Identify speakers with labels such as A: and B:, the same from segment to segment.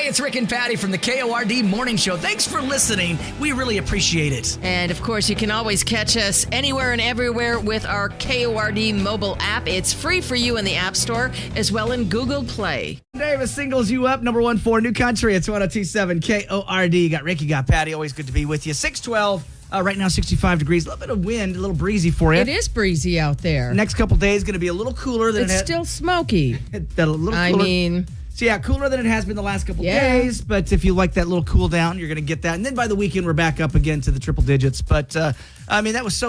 A: Hey, it's Rick and Patty from the KORD Morning Show. Thanks for listening. We really appreciate it.
B: And, of course, you can always catch us anywhere and everywhere with our KORD mobile app. It's free for you in the App Store as well in Google Play.
A: Davis singles you up, number one for New Country. It's 102.7 KORD. You got Rick, you got Patty. Always good to be with you. 612. Right now, 65 degrees. A little bit of wind, a little breezy for you.
B: It is breezy out there.
A: Next couple days going to be a little cooler than
B: It's still smoky.
A: So, yeah, cooler than it has been the last couple days. But if you like that little cool down, you're going to get that. And then by the weekend, we're back up again to the triple digits. But, that was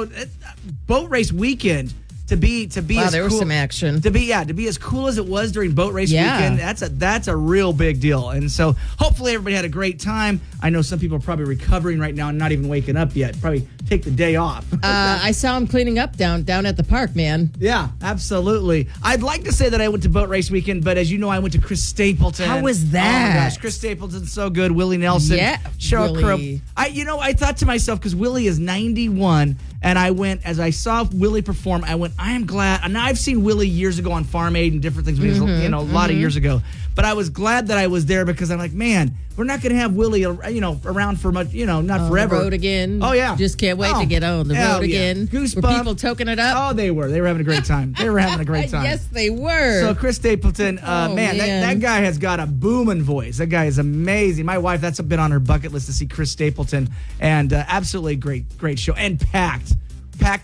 A: boat race weekend. To be
B: wow,
A: as
B: there
A: cool,
B: was some action.
A: To be as cool as it was during boat race weekend, that's a real big deal. And so hopefully everybody had a great time. I know some people are probably recovering right now and not even waking up yet. Probably take the day off.
B: I saw them cleaning up down at the park, man.
A: Yeah, absolutely. I'd like to say that I went to boat race weekend, but as you know, I went to Chris Stapleton.
B: How was that?
A: Oh my gosh, Chris Stapleton's so good. Willie Nelson.
B: Yeah,
A: Sheryl
B: Willie.
A: Crow. I thought to myself, because Willie is 91, and I went, as I saw Willie perform, I went, I am glad. And I've seen Willie years ago on Farm Aid and different things, when he was, a lot of years ago. But I was glad that I was there because I'm like, man, we're not going to have Willie, around for much, not forever.
B: The road again.
A: Oh, yeah.
B: Just can't wait to get on the road again.
A: Goosebumps.
B: Were people toking it up?
A: Oh, they were. They were having a great time.
B: Yes, they were.
A: So Chris Stapleton, man. That guy has got a booming voice. That guy is amazing. My wife, that's been on her bucket list to see Chris Stapleton. And absolutely great show. And packed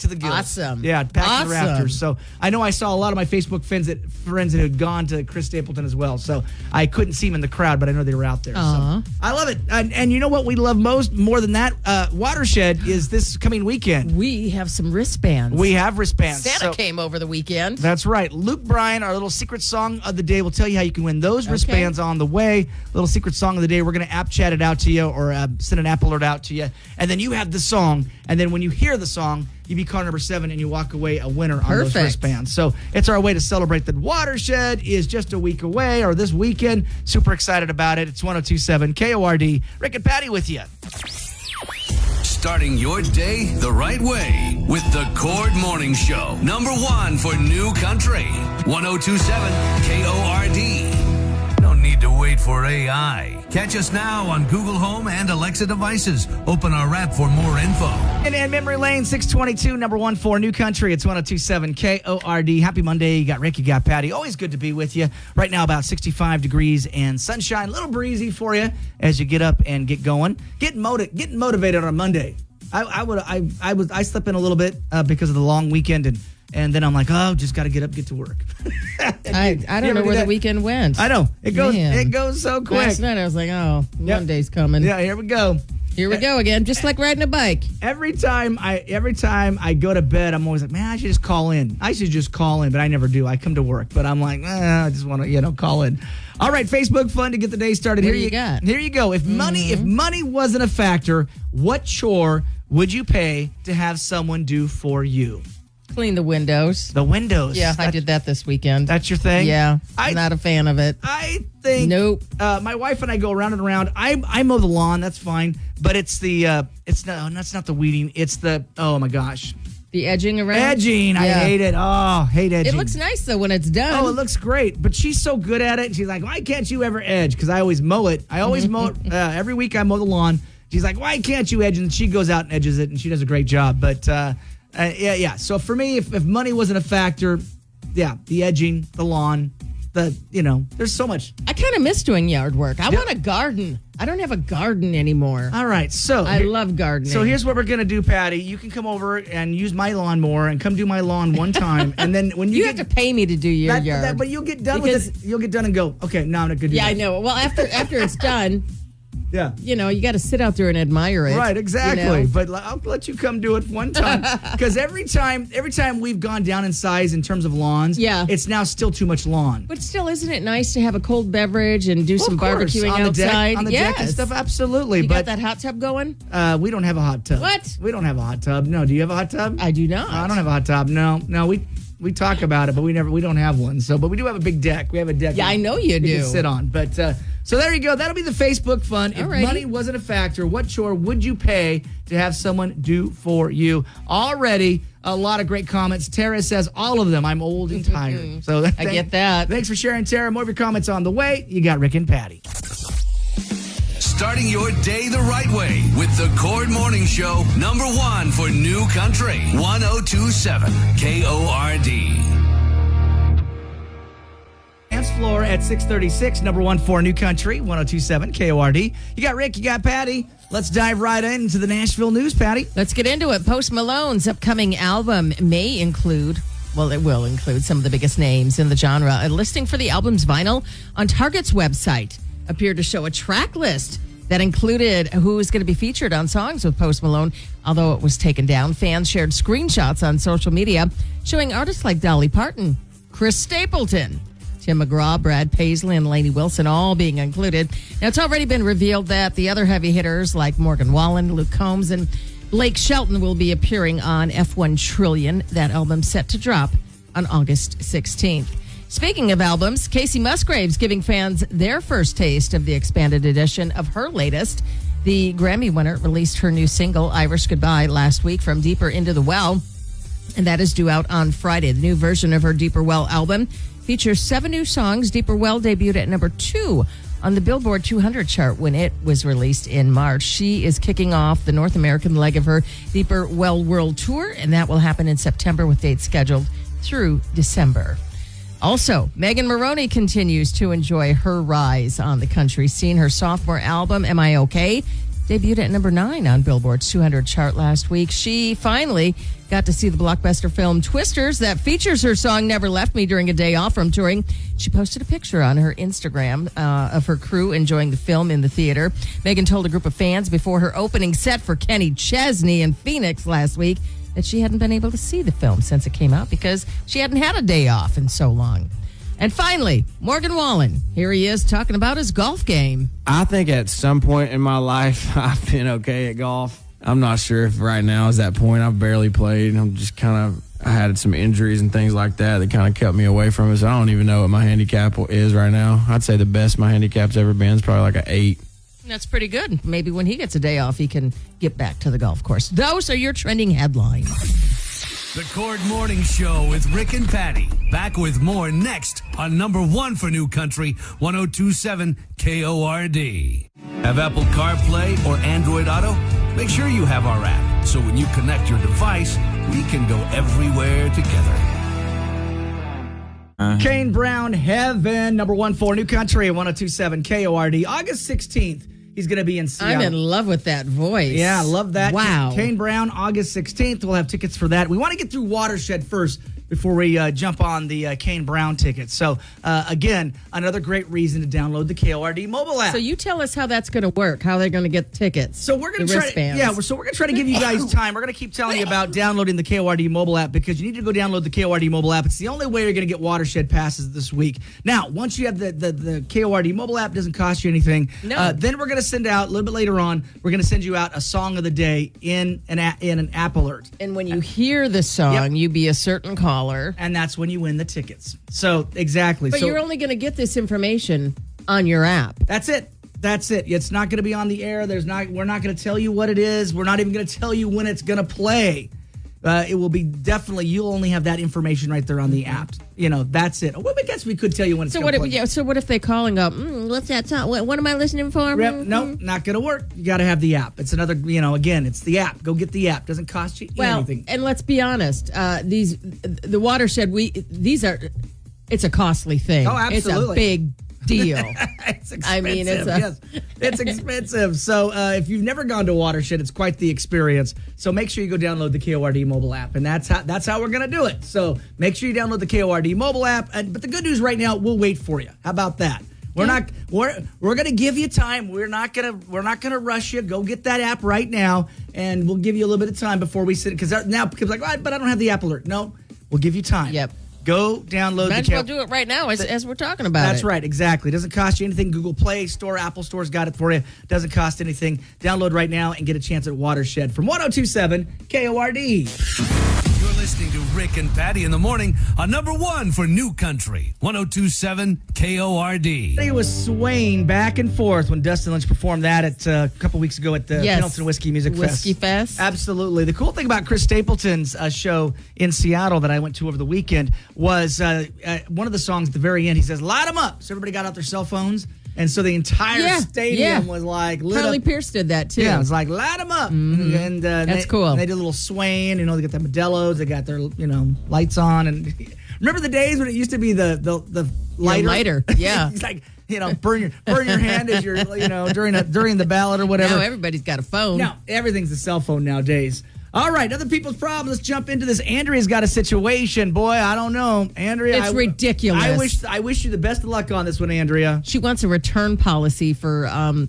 A: to the gills.
B: Awesome.
A: Yeah, packed to the rafters. So I know I saw a lot of my Facebook friends that had gone to Chris Stapleton as well. So I couldn't see him in the crowd, but I know they were out there. So I love it. And you know what we love more than that? Watershed is this coming weekend.
B: We have some wristbands.
A: We have wristbands.
B: Santa came over the weekend.
A: That's right. Luke Bryan, our little secret song of the day, will tell you how you can win those wristbands on the way. Little secret song of the day. We're going to app chat it out to you or send an app alert out to you. And then you have the song. And then when you hear the song, you be caller number 7 and you walk away a winner on those wristbands. So it's our way to celebrate that Watershed is just a week away or this weekend. Super excited about it. It's 102.7 KORD. Rick and Patty with you.
C: Starting your day the right way with the KORD Morning Show. Number one for New Country. 102.7 KORD. No need to wait for AI. Catch us now on Google Home and Alexa devices. Open our app for more info.
A: And Memory Lane, 622, number one for New Country. It's 102.7 KORD. Happy Monday. You got Rick, you got Patty. Always good to be with you. Right now, about 65 degrees and sunshine. A little breezy for you as you get up and get going. Getting motivated on Monday. I slept in a little bit because of the long weekend and then I'm like, just got to get up, get to work.
B: I don't know where the weekend went.
A: I know. It goes so quick.
B: Last night I was like, Monday's coming.
A: Yeah, here we go.
B: Here we go again, just like riding a bike.
A: Every time I go to bed, I'm always like, man, I should just call in. But I never do. I come to work, but I'm like, I just want to, call in. All right, Facebook fun to get the day started.
B: What do you got?
A: Here you go. If money wasn't a factor, what chore would you pay to have someone do for you?
B: Clean the windows.
A: The windows.
B: Yeah, I did that this weekend.
A: That's your thing?
B: Yeah, I'm not a fan of it.
A: I think.
B: Nope.
A: My wife and I go around and around. I mow the lawn. That's fine. But that's not the weeding. It's the, oh my gosh.
B: The edging around?
A: Edging. Yeah. I hate it. Oh, hate edging.
B: It looks nice, though, when it's done.
A: Oh, it looks great. But she's so good at it. And she's like, why can't you ever edge? Because I always mow it. I always mow it. Every week I mow the lawn. She's like, why can't you edge? And she goes out and edges it, and she does a great job. But, yeah. So for me, if money wasn't a factor, the edging, the lawn, there's so much.
B: I kind of miss doing yard work. I want a garden. I don't have a garden anymore.
A: All right, so
B: I love gardening.
A: So here's what we're gonna do, Patty. You can come over and use my lawnmower and come do my lawn one time, and then when you
B: have to pay me to do your yard,
A: but you'll get done with it. You'll get done and go. Okay, now I'm not good.
B: Yeah, I know. Well, after it's done.
A: Yeah.
B: You got to sit out there and admire it.
A: Right, exactly. But I'll let you come do it one time. Because every time we've gone down in size in terms of lawns, it's now still too much lawn.
B: But still, isn't it nice to have a cold beverage and do some barbecuing outside?
A: On the deck and stuff, absolutely.
B: You got that hot tub going?
A: We don't have a hot tub.
B: What?
A: We don't have a hot tub. No, do you have a hot tub?
B: I do not.
A: I don't have a hot tub. No, we talk about it, but we don't have one. So, but we do have a big deck. We have a deck.
B: Yeah, I know you do.
A: You can sit on. But so there you go. That'll be the Facebook fun. If money wasn't a factor, what chore would you pay to have someone do for you? Already a lot of great comments. Tara says all of them. I'm old and tired. So
B: I get that.
A: Thanks for sharing, Tara. More of your comments on the way. You got Rick and Patty.
C: starting your day the right way with the Cord Morning Show, number one for New Country, 1027 KORD.
A: Dance floor at 636, number one for New Country, 1027 KORD. You got Rick, you got Patty. Let's dive right into the Nashville news, Patty.
B: Let's get into it. Post Malone's upcoming album may include, well, it will include some of the biggest names in the genre. A listing for the album's vinyl on Target's website appeared to show a track list that included who is going to be featured on songs with Post Malone. Although it was taken down, fans shared screenshots on social media showing artists like Dolly Parton, Chris Stapleton, Tim McGraw, Brad Paisley, and Lainey Wilson all being included. Now, it's already been revealed that the other heavy hitters like Morgan Wallen, Luke Combs, and Blake Shelton will be appearing on F1 Trillion. That album set to drop on August 16th. Speaking of albums, Casey Musgraves giving fans their first taste of the expanded edition of her latest. The Grammy winner released her new single, Irish Goodbye, last week from Deeper Into the Well, and that is due out on Friday. The new version of her Deeper Well album features 7 new songs. Deeper Well debuted at number 2 on the Billboard 200 chart when it was released in March. She is kicking off the North American leg of her Deeper Well World Tour, and that will happen in September with dates scheduled through December. Also, Megan Moroney continues to enjoy her rise on the country scene. Her sophomore album, Am I OK?, debuted at number 9 on Billboard's 200 chart last week. She finally got to see the blockbuster film Twisters that features her song Never Left Me during a day off from touring. She posted a picture on her Instagram of her crew enjoying the film in the theater. Megan told a group of fans before her opening set for Kenny Chesney in Phoenix last week that she hadn't been able to see the film since it came out because she hadn't had a day off in so long. And finally, Morgan Wallen. Here he is talking about his golf game.
D: I think at some point in my life, I've been okay at golf. I'm not sure if right now is that point. I've barely played. I had some injuries and things like that kind of kept me away from it. So I don't even know what my handicap is right now. I'd say the best my handicap's ever been is probably like an 8.
B: That's pretty good. Maybe when he gets a day off, he can get back to the golf course. Those are your trending headlines.
C: The Cord Morning Show with Rick and Patty. Back with more next on number one for New Country, 1027 KORD. Have Apple CarPlay or Android Auto? Make sure you have our app, so when you connect your device, we can go everywhere together.
A: Kane Brown, Heaven, number one for New Country at 1027 KORD. August 16th, he's going to be in Seattle.
B: I'm in love with that voice.
A: Yeah, I love that.
B: Wow.
A: Kane Brown, August 16th. We'll have tickets for that. We want to get through Watershed first before we jump on the Kane Brown tickets. So, again, another great reason to download the KORD mobile app.
B: So you tell us how that's going to work, how they're going to get tickets.
A: So we're going to try. We're going to try to give you guys time. We're going to keep telling you about downloading the KORD mobile app because you need to go download the KORD mobile app. It's the only way you're going to get Watershed passes this week. Now, once you have the KORD mobile app, it doesn't cost you anything.
B: No.
A: Then we're going to send out a little bit later on. We're going to send you out a song of the day in an app alert.
B: And when you hear the song, you be a certain caller.
A: And that's when you win the tickets. So, exactly.
B: But you're only going to get this information on your app.
A: That's it. That's it. It's not going to be on the air. We're not going to tell you what it is. We're not even going to tell you when it's going to play. It will be definitely, you'll only have that information right there on the app. That's it. Well, I guess we could tell you when it's going to play.
B: So what if they call and go, what's that song? What am I listening for?
A: No, not going to work. You got to have the app. It's another, again, it's the app. Go get the app. Doesn't cost you anything.
B: And let's be honest, the Watershed, it's a costly thing.
A: Oh, absolutely.
B: It's a big deal.
A: It's expensive.
B: I mean,
A: it's expensive. So if you've never gone to Watershed, it's quite the experience. So make sure you go download the KORD mobole app, and that's how we're going to do it. So make sure you download the KORD mobile app. But the good news right now, we'll wait for you. How about that? We're going to give you time. We're not going to rush you. Go get that app right now, and we'll give you a little bit of time before we sit. Because now people's like, but I don't have the app alert. No, we'll give you time.
B: Yep.
A: Go download
B: Might as well do it right now as we're talking about it.
A: That's right, exactly. It doesn't cost you anything. Google Play Store, Apple Store's got it for you. Doesn't cost anything. Download right now and get a chance at Watershed from 1027 KORD.
C: You're listening to Rick and Patty in the morning on number one for New Country, 1027 KORD.
A: He was swaying back and forth when Dustin Lynch performed that at a couple weeks ago at the Pendleton Whiskey Music
B: Whiskey Fest.
A: Absolutely. The cool thing about Chris Stapleton's show in Seattle that I went to over the weekend was one of the songs at the very end. He says, "Light 'em up." So everybody got out their cell phones And so the entire
B: Yeah,
A: stadium
B: yeah.
A: was like lit
B: Carly
A: up.
B: Pierce did that too.
A: Yeah, it was like, light them up. And
B: That's
A: they,
B: cool.
A: They did a little swaying. They got their Modelos. They got their, lights on. And remember the days when it used to be the lighter?
B: lighter, yeah.
A: It's like, burn your hand as you're, during the ballot or whatever.
B: Now everybody's got a phone.
A: No, everything's a cell phone nowadays. All right, other people's problems. Let's jump into this. Andrea's got a situation. Boy, I don't know. Andrea.
B: It's ridiculous.
A: I wish you the best of luck on this one, Andrea.
B: She wants a return policy for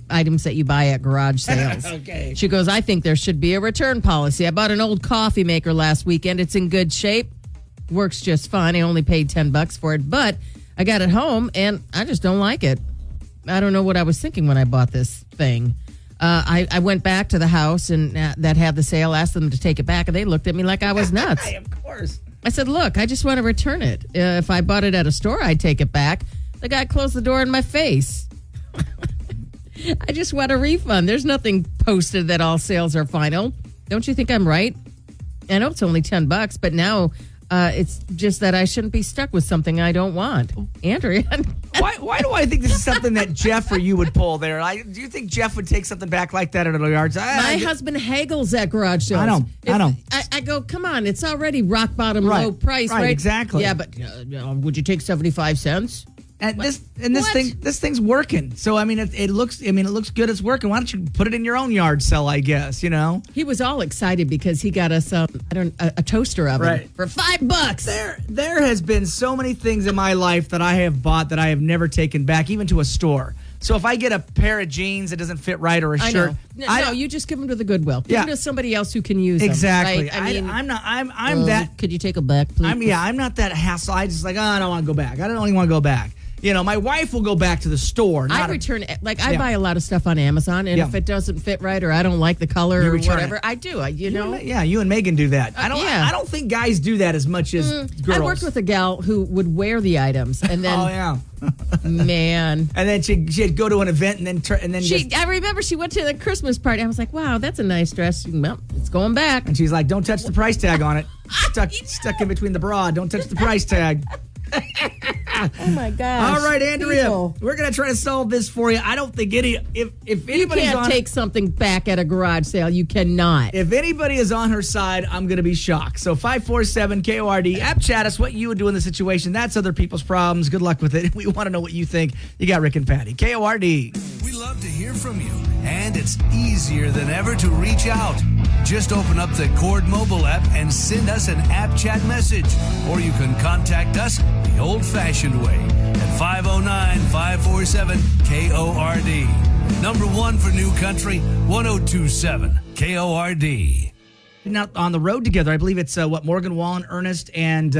B: items that you buy at garage sales.
A: Okay.
B: She goes, I think there should be a return policy. I bought an old coffee maker last weekend. It's in good shape. Works just fine. I only paid $10 for it, but I got it home and I just don't like it. I don't know what I was thinking when I bought this thing. I went back to the house and that had the sale, asked them to take it back, and they looked at me like I was nuts.
A: Hey, of course.
B: I said, look, I just want to return it. If I bought it at a store, I'd take it back. The guy closed the door in my face. I just want a refund. There's nothing posted that all sales are final. Don't you think I'm right? I know it's only $10, but now it's just that I shouldn't be stuck with something I don't want. Andrea.
A: Why do I think this is something that Jeff or you would pull there? Do you think Jeff would take something back like that at a yard sale?
B: My husband haggles at garage sales.
A: I know.
B: I go, come on, it's already rock bottom
A: Right,
B: low price,
A: right,
B: right?
A: exactly.
B: Yeah, but would you take 75 cents?
A: And
B: What?
A: this thing's working. So it looks good. It's working. Why don't you put it in your own yard sale? I guess
B: He was all excited because he got us a toaster oven
A: Right.
B: for $5.
A: There has been so many things in my life that I have bought that I have never taken back, even to a store. So if I get a pair of jeans that doesn't fit right or a
B: I
A: shirt,
B: know. No, you just give them to the Goodwill. Give
A: Yeah.
B: them to somebody else who can use
A: exactly.
B: them. Right?
A: I'm that.
B: Could you take them back, please?
A: I'm not that hassle. I just I don't want to go back. I don't even want to go back. My wife will go back to the store.
B: I return I buy a lot of stuff on Amazon, and if it doesn't fit right or I don't like the color
A: You
B: or
A: return
B: whatever,
A: it.
B: I do.
A: You and Megan do that. I don't think guys do that as much as girls.
B: I worked with a gal who would wear the items, and then
A: Oh yeah.
B: man.
A: And then she'd go to an event and then
B: I remember she went to the Christmas party. I was like, wow, that's a nice dress. Well, it's going back.
A: and she's like, "Don't touch the price tag on it. Stuck in between the bra. Don't touch the price tag."
B: Oh my gosh.
A: All right, Andrea,
B: People.
A: we're gonna try to solve this for you. I don't think if
B: You
A: anybody's
B: can't
A: on
B: take something back at a garage sale. You cannot.
A: if anybody is on her side, I'm gonna be shocked. So 547 KORD app chat us what you would do in the situation. That's other people's problems. Good luck with it. We want to know what you think. You got Rick and Patty. KORD.
C: We love to hear from you, and it's easier than ever to reach out. Just open up the Cord mobile app and send us an app chat message. Or you can contact us the old-fashioned way at 509-547-KORD. Number one for New Country, 1027 KORD.
A: Now on the road together. I believe it's Morgan Wallen, Ernest, and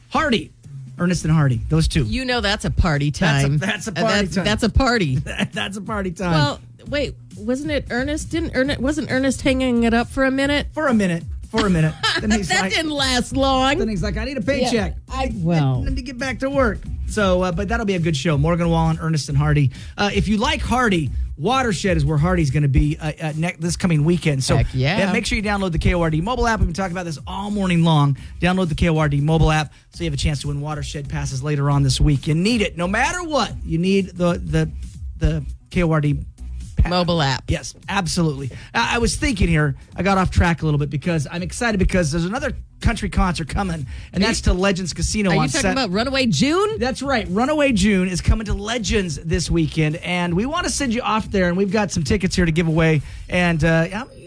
A: Hardy. Ernest and Hardy. Those two.
B: You know that's a party time.
A: That's a party time.
B: That's a party.
A: That's a party time.
B: Well, wait, wasn't it Ernest? Wasn't Ernest hanging it up for a minute?
A: For a minute. Then he's
B: That didn't last long.
A: Then he's like, I need a paycheck.
B: I
A: Need to get back to work. So, but that'll be a good show. Morgan Wallen, Ernest, and Hardy. If you like Hardy, Watershed is where Hardy's going to be this coming weekend. So,
B: Heck yeah.
A: Make sure you download the KORD mobile app. We've been talking about this all morning long. Download the KORD mobile app so you have a chance to win Watershed passes later on this week. You need it. No matter what, you need the KORD
B: Mobile app.
A: Yes, absolutely. I was thinking here, I got off track a little bit because I'm excited because there's another country concert coming, and that's to Legends Casino
B: Are
A: on
B: you talking about Runaway June?
A: That's right. Runaway June is coming to Legends this weekend, and we want to send you off there, and we've got some tickets here to give away. And you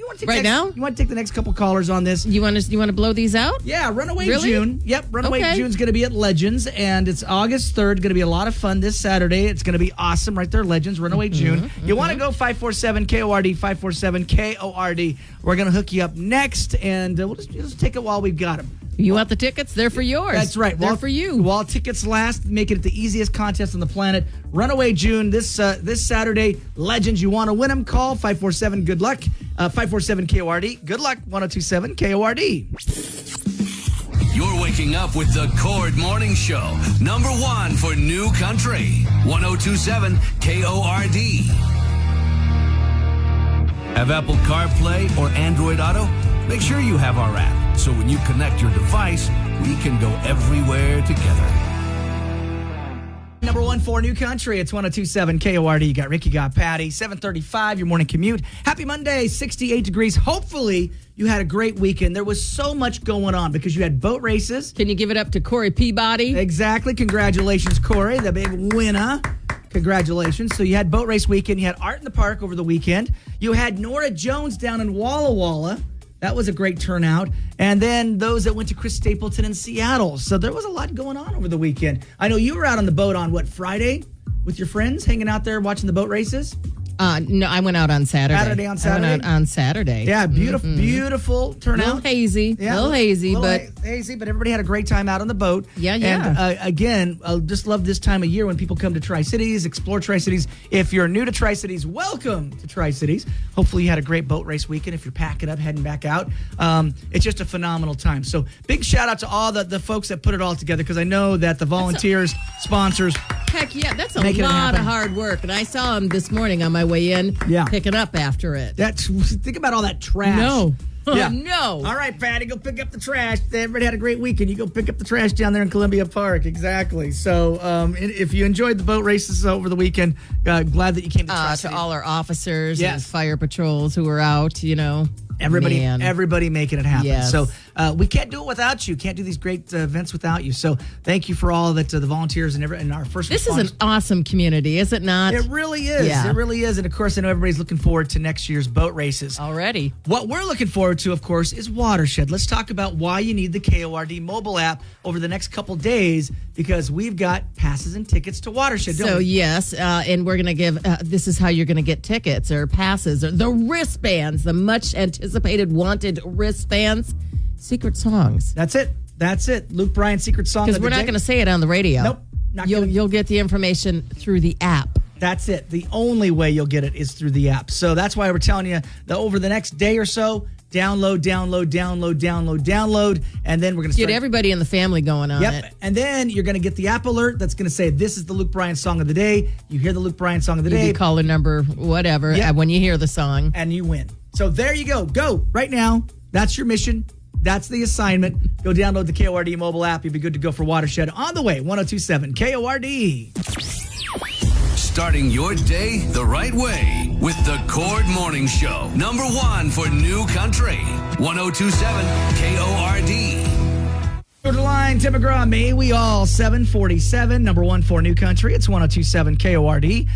A: want to take
B: now?
A: You want to take the next couple callers on this?
B: You want to blow these out?
A: Yeah, Runaway
B: Really?
A: June. Yep, Runaway
B: Okay.
A: June's going to be at Legends, and it's August 3rd. Going to be a lot of fun this Saturday. It's going to be awesome right there, Legends, Runaway June. You want to go 547-KORD, 547-KORD. We're going to hook you up next, and we'll just take it while we've got them.
B: You want the tickets? They're for yours.
A: That's right.
B: They're for you.
A: While tickets last, making it the easiest contest on the planet. Runaway June this Saturday. Legends, you want to win them? Call 547. Good luck. 547 KORD. Good luck. 1027 KORD.
C: You're waking up with the Cord Morning Show, number one for New Country, 1027 KORD. Have Apple CarPlay or Android Auto? Make sure you have our app, so when you connect your device, we can go everywhere together.
A: Number 1 for New Country. It's 102.7 KORD. You got Ricky, got Patty. 7:35, your morning commute. Happy Monday, 68 degrees. Hopefully, you had a great weekend. There was so much going on because you had boat races.
B: Can you give it up to Corey Peabody?
A: Exactly. Congratulations, Corey, the big winner. Congratulations. So you had boat race weekend. You had Art in the Park over the weekend. You had Nora Jones down in Walla Walla. That was a great turnout. And then those that went to Chris Stapleton in Seattle. So there was a lot going on over the weekend. I know you were out on the boat on, Friday with your friends, hanging out there watching the boat races?
B: No, I went out on Saturday.
A: I went out
B: on Saturday.
A: Yeah, beautiful turnout.
B: A little hazy,
A: but everybody had a great time out on the boat.
B: Yeah.
A: And again, I just love this time of year when people come to Tri-Cities, explore Tri-Cities. If you're new to Tri-Cities, welcome to Tri-Cities. Hopefully you had a great boat race weekend if you're packing up, heading back out. It's just a phenomenal time. So big shout out to all the folks that put it all together, because I know that the volunteers, sponsors.
B: Heck yeah, that's a
A: Making it
B: lot
A: happen.
B: of hard work. And I saw him this morning on my way in, picking up after it.
A: Think about all that trash.
B: No.
A: Yeah.
B: No.
A: All right, Patty, go pick up the trash. Everybody had a great weekend. You go pick up the trash down there in Columbia Park. Exactly. So if you enjoyed the boat races over the weekend, glad that you came to Tri-City.
B: To all our officers and fire patrols who were out,
A: Everybody making it happen.
B: Yes.
A: So we can't do it without you. Can't do these great events without you. So thank you for all that the volunteers and our first
B: This is
A: responders.
B: an awesome community, is it not?
A: It really is.
B: Yeah.
A: It really is. And of course, I know everybody's looking forward to next year's boat races.
B: Already.
A: What we're looking forward to, of course, is Watershed. Let's talk about why you need the KORD mobile app over the next couple days, because we've got passes and tickets to Watershed, don't
B: So,
A: we?
B: yes, and we're going to give, this is how you're going to get tickets or passes or the wristbands, the much anticipated, wanted wristbands, secret songs.
A: That's it. Luke Bryan's secret song.
B: Because we're not going to say it on the radio.
A: Nope.
B: You'll get the information through the app.
A: That's it. The only way you'll get it is through the app. So that's why we're telling you that over the next day or so, download, and then we're going to
B: get everybody in the family going on it.
A: And then you're going to get the app alert that's going to say, this is the Luke Bryan song of the day. You hear the Luke Bryan song of the day.
B: Caller number, whatever, when you hear the song.
A: And you win. So there you go. Go right now. That's your mission. That's the assignment. Go download the KORD mobile app. You'll be good to go for Watershed. On the way, 102.7 KORD.
C: Starting your day the right way with the Cord Morning Show. Number 1 for New Country. 102.7 KORD.
A: Go to the line, Tim McGraw, may we all, 747, number 1 for New Country. It's 102.7 KORD.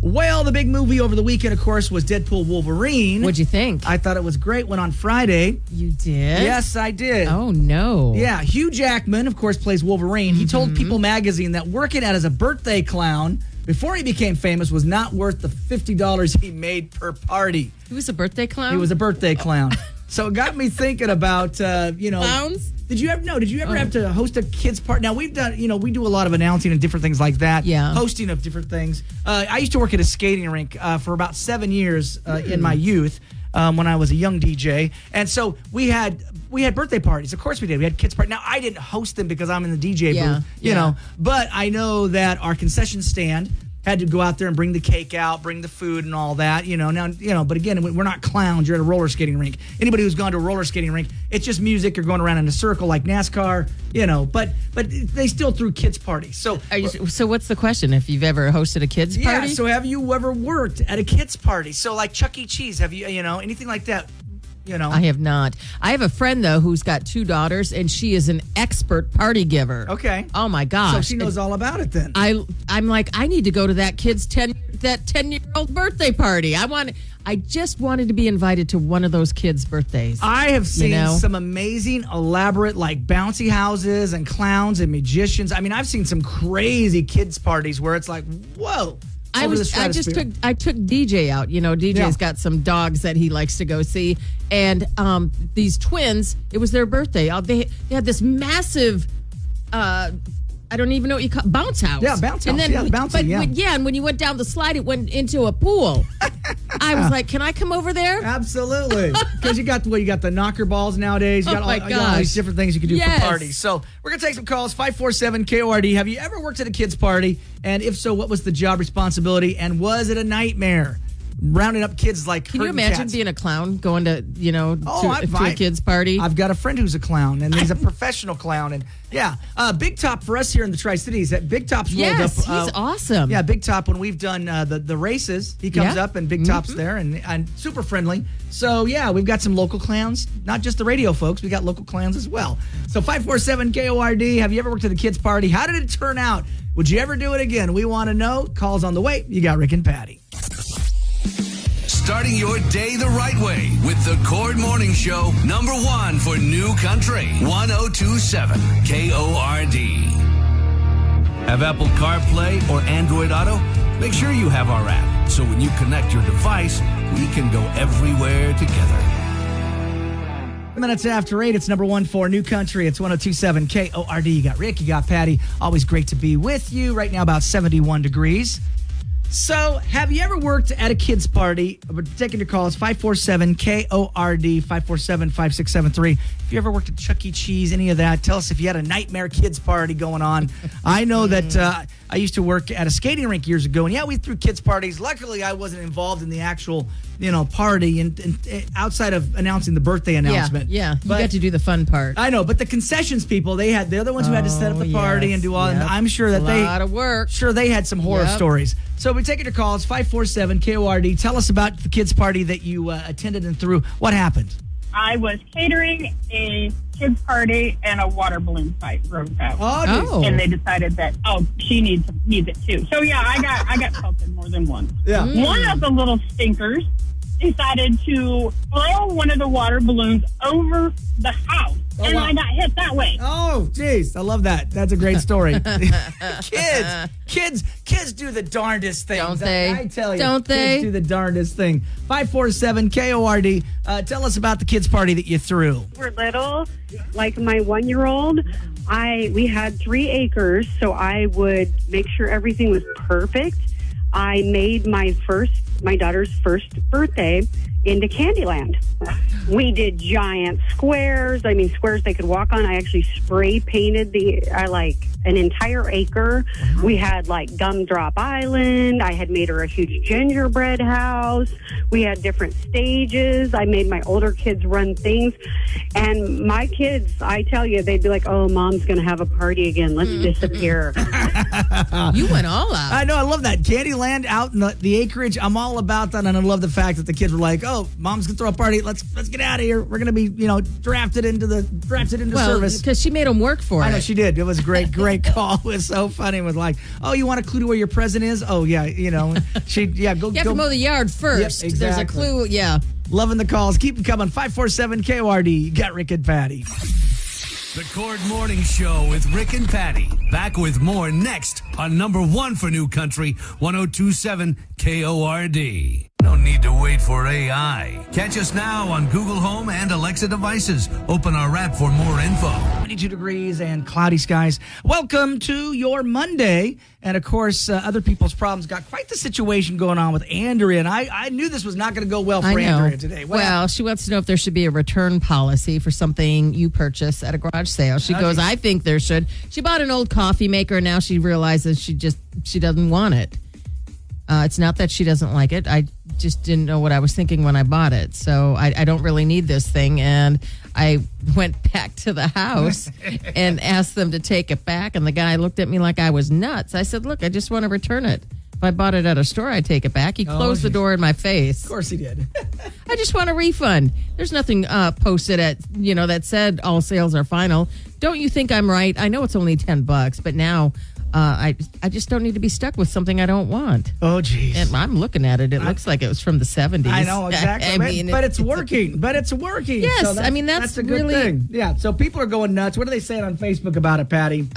A: Well, the big movie over the weekend, of course, was Deadpool Wolverine.
B: What'd you think?
A: I thought it was great. Went on Friday.
B: You did?
A: Yes, I did.
B: Oh, no.
A: Yeah, Hugh Jackman, of course, plays Wolverine. He told People magazine that working out as a birthday clown before he became famous was not worth the $50 he made per party.
B: He was a birthday clown?
A: He was a birthday clown. So it got me thinking about,
B: Clowns?
A: Did you ever have to host a kids party? Now we've done, we do a lot of announcing and different things like that.
B: Yeah.
A: Hosting of different things. I used to work at a skating rink for about 7 years in my youth when I was a young DJ. And so we had birthday parties. Of course we did. We had kids parties. Now I didn't host them because I'm in the DJ booth, you know. But I know that our concession stand had to go out there and bring the cake out, bring the food and all that, Now, but again, we're not clowns. You're at a roller skating rink. Anybody who's gone to a roller skating rink, it's just music. You're going around in a circle like NASCAR, But they still threw kids parties. So,
B: so what's the question? If you've ever hosted a kids party?
A: Yeah. So have you ever worked at a kids party? So like Chuck E. Cheese, have you, anything like that?
B: I have not. I have a friend, though, who's got 2 daughters, and she is an expert party giver.
A: Okay.
B: Oh, my gosh.
A: So she knows all about it then.
B: I'm like, I need to go to that kid's 10-year-old birthday party. I just wanted to be invited to one of those kids' birthdays.
A: I have seen some amazing, elaborate, like bouncy houses and clowns and magicians. I mean, I've seen some crazy kids' parties where it's like, whoa. I
B: took DJ out. DJ's got some dogs that he likes to go see, and these twins. It was their birthday. They had this massive. I don't even know what you call bounce house.
A: Yeah, bounce house.
B: And then, and when you went down the slide, it went into a pool. I was like, "Can I come over there?"
A: Absolutely, because you got the knocker balls nowadays. You got all these different things you can do for parties. So we're gonna take some calls. 547 KORD. Have you ever worked at a kids party? And if so, what was the job responsibility? And was it a nightmare? rounding up kids like
B: Can you imagine being a clown going to, to a kid's party?
A: I've got a friend who's a clown, and he's a professional clown. And yeah, Big Top for us here in the Tri-Cities. Big Top's rolled up.
B: Yes, he's awesome.
A: Yeah, Big Top, when we've done the races, he comes up and Big Top's there and super friendly. So yeah, we've got some local clowns, not just the radio folks. We got local clowns as well. So 547 KORD, have you ever worked at a kid's party? How did it turn out? Would you ever do it again? We want to know. Calls on the way. You got Rick and Patty.
C: Starting your day the right way with the Cord Morning Show, number 1 for New Country, 1027 KORD. Have Apple CarPlay or Android Auto? Make sure you have our app, so when you connect your device, we can go everywhere together.
A: Minutes after 8, it's number 1 for New Country. It's 1027 KORD. You got Rick, you got Patty. Always great to be with you. Right now, about 71 degrees. So, have you ever worked at a kid's party? We're taking your calls, 547 KORD, 547-5673. If you ever worked at Chuck E. Cheese, any of that, tell us if you had a nightmare kids party going on. I know that I used to work at a skating rink years ago, and yeah, we threw kids parties. Luckily, I wasn't involved in the actual, party and outside of announcing the birthday announcement.
B: Yeah, you got to do the fun part.
A: I know, but the concessions people, they're the ones who had to set up the party and do all. And I'm sure that
B: a lot of work.
A: Sure, they had some horror stories. So we take it to calls 547 KORD. Tell us about the kids party that you attended and threw. What happened?
E: I was catering a kids party, and a water balloon fight broke out.
A: Oh.
E: And they decided that she needs it too. So yeah, I got pelted more than once.
A: Yeah.
E: One of the little stinkers decided to throw one of the water balloons over the house, and I got hit that way.
A: Oh, geez. I love that. That's a great story. Kids do the darndest things.
B: Don't they?
A: I tell you.
B: Don't they?
A: Kids do the darndest thing. 547 KORD. Tell us about the kids party that you threw.
F: We're little, like my 1-year-old. We had 3 acres, so I would make sure everything was perfect. I made my daughter's first birthday into Candyland. We did giant squares. Squares they could walk on. I actually spray painted an entire acre. We had Gumdrop Island. I had made her a huge gingerbread house. We had different stages. I made my older kids run things. And my kids, I tell you, they'd be like, oh, Mom's going to have a party again. Let's disappear.
B: You went all out.
A: I know. I love that. Candyland out in the acreage. I'm all about that. And I love the fact that the kids were like, oh, Mom's going to throw a party. Let's get out of here. We're going to be, drafted into service.
B: Because she made them work for it.
A: I know she did. It was great call. It was so funny. It was like, oh, you want a clue to where your present is? Oh, yeah, go.
B: You have to mow the yard first.
A: Yep, exactly.
B: There's a clue, yeah.
A: Loving the calls. Keep them coming. 547 KORD. You got Rick and Patty.
C: The Cord Morning Show with Rick and Patty. Back with more next on number 1 for New Country, 1027 KORD. No need to wait for AI. Catch us now on Google Home and Alexa devices. Open our app for more info.
A: 22 degrees and cloudy skies. Welcome to your Monday. And, of course, other people's problems. Got quite the situation going on with Andrea. And I knew this was not going to go well for Andrea today.
B: Well, she wants to know if there should be a return policy for something you purchase at a garage sale. She goes, I think there should. She bought an old coffee maker, and now she realizes she doesn't want it. It's not that she doesn't like it. I just didn't know what I was thinking when I bought it. So I don't really need this thing. And I went back to the house and asked them to take it back. And the guy looked at me like I was nuts. I said, look, I just want to return it. If I bought it at a store, I'd take it back. He closed the door in my face.
A: Of course he did.
B: I just want a refund. There's nothing posted at, that said all sales are final. Don't you think I'm right? I know it's only $10, but now... I just don't need to be stuck with something I don't want.
A: Oh, geez.
B: And I'm looking at it. It looks like it was from the 70s.
A: I know, exactly. But it's working.
B: Yes,
A: so that's a good
B: really,
A: thing. Yeah, so people are going nuts. What are they saying on Facebook about it, Patty?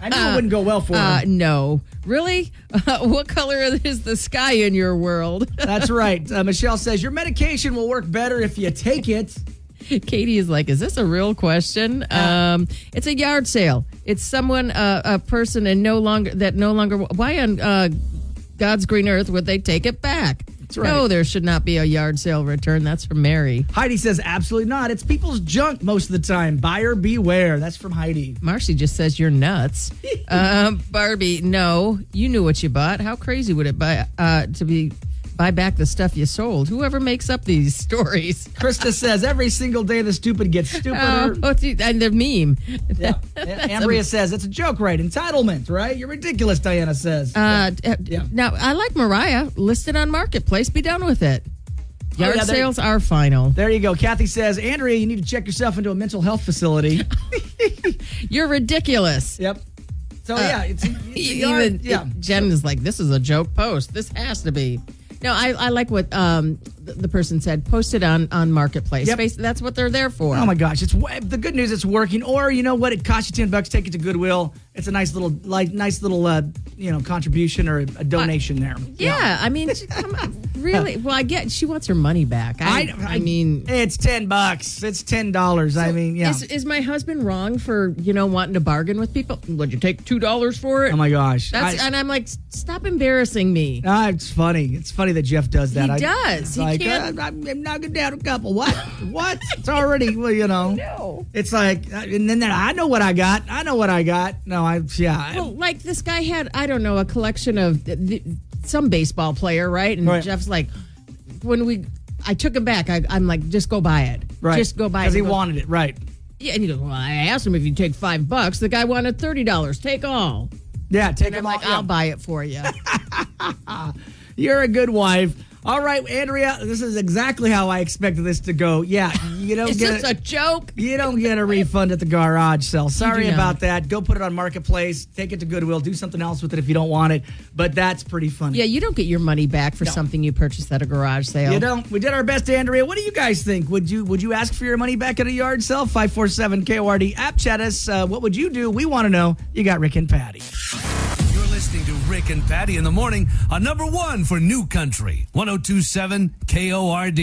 A: I knew it wouldn't go well for them.
B: No. Really? What color is the sky in your world?
A: That's right. Michelle says, your medication will work better if you take it.
B: Katie is like, is this a real question? It's a yard sale. It's someone, a person, and no longer. Why on God's green earth would they take it back?
A: That's right.
B: No, there should not be a yard sale return. That's from Mary.
A: Heidi says, absolutely not. It's people's junk most of the time. Buyer beware. That's from Heidi.
B: Marcy just says, you're nuts. Barbie, no. You knew what you bought. How crazy would it be to buy back the stuff you sold. Whoever makes up these stories.
A: Krista says every single day the stupid gets stupider.
B: And the meme.
A: Yeah. Ambria says it's a joke, right? Entitlement, right? You're ridiculous, Diana says.
B: Now, I like Mariah. Listed on Marketplace. Be done with it. Yard sales are final.
A: There you go. Kathy says, Andrea, you need to check yourself into a mental health facility.
B: You're ridiculous.
A: Yep. So, it's a yard.
B: Jen is like, this is a joke post. This has to be. No, I like what the person said. Post it on Marketplace.
A: Yep.
B: That's what they're there for.
A: Oh, my gosh. The good news, it's working. Or, you know what? It costs you $10. Take it to Goodwill. It's a nice little contribution or a donation there.
B: Yeah. I mean, come on. Really? Well, I get she wants her money back. I mean,
A: it's $10. It's $10. I mean, yeah.
B: Is my husband wrong for wanting to bargain with people? Would you take $2 for it?
A: Oh my gosh!
B: And I'm like, stop embarrassing me.
A: It's funny. It's funny that Jeff does that.
B: He does. He can't.
A: I'm knocking down a couple. What? It's already. Well,
B: No.
A: It's like, and then I know what I got. No,
B: Well, like this guy had, I don't know, a collection of some baseball player, right? And
A: right.
B: Jeff's like, I took him back. I'm like, just go buy it.
A: Right.
B: Just go buy it.
A: Because he wanted it, right.
B: Yeah, and he goes, well, I asked him if you'd take $5. The guy wanted $30. Take all.
A: Yeah, take
B: And
A: him
B: I'm like,
A: all.
B: I'll buy it for you.
A: You're a good wife. All right, Andrea, this is exactly how I expected this to go. Yeah, you don't
B: Is
A: get
B: this a joke?
A: You don't get a refund at the garage sale. Sorry
B: not.
A: about that. Go put it on Marketplace. Take it to Goodwill. Do something else with it if you don't want it. But that's pretty funny.
B: Yeah, you don't get your money back for something you purchased at a garage sale.
A: You don't. We did our best, Andrea. What do you guys think? Would you ask for your money back at a yard sale? 547 KORD. App chat us. What would you do? We want to know. You got Rick and Patty.
C: You're listening to Rick and Patty in the morning on number one for New Country, 102.7 KORD.